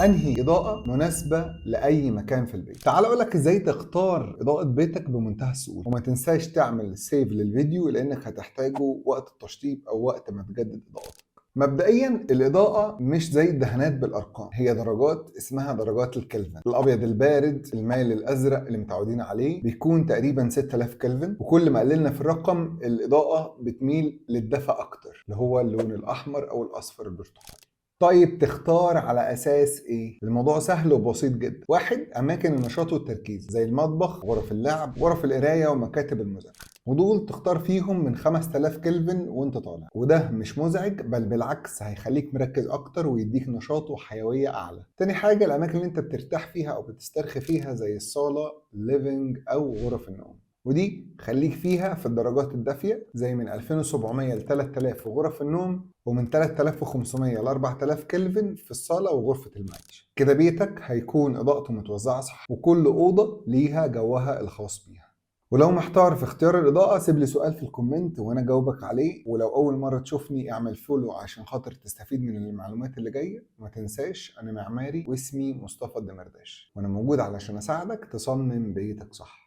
انهي اضاءة مناسبة لاي مكان في البيت. تعال اقول لك ازاي تختار اضاءة بيتك بمنتهى السهولة، وما تنساش تعمل سيف للفيديو لانك هتحتاجه وقت التشطيب او وقت ما تجدد اضاءتك. مبدئيا الاضاءة مش زي الدهانات بالارقام، هي درجات اسمها درجات الكلفن. الابيض البارد المايل للازرق اللي متعودين عليه بيكون تقريبا 6000 كلفن، وكل ما قللنا في الرقم الاضاءة بتميل للدفء اكتر اللي هو اللون الاحمر او الاصفر البرتقالي. طيب تختار على اساس ايه؟ الموضوع سهل وبسيط جدا. واحد، اماكن النشاط والتركيز زي المطبخ، غرف اللعب، غرف القرايه، ومكاتب المذاكره، ودول تختار فيهم من 5000 كلفن وانت طالع، وده مش مزعج بل بالعكس هيخليك مركز اكتر ويديك نشاط وحيويه اعلى. تاني حاجه، الاماكن اللي انت بترتاح فيها او بتسترخي فيها زي الصاله، الليفينج، او غرف النوم، ودي خليك فيها في الدرجات الدافية زي من 2700 ل 3000 في غرف النوم، ومن 3500 ل 4000 كلفن في الصالة وغرفة المعيشة. كده بيتك هيكون إضاءته متوزعة صح، وكل أوضة ليها جوها الخاص بيها. ولو محتار في اختيار الإضاءة سيب لي سؤال في الكومنت وأنا جاوبك عليه. ولو أول مرة تشوفني اعمل فولو عشان خاطر تستفيد من المعلومات اللي جاية. وما تنساش أنا معماري واسمي مصطفى الدمرداش، وأنا موجود علشان أساعدك تصمم بيتك صح.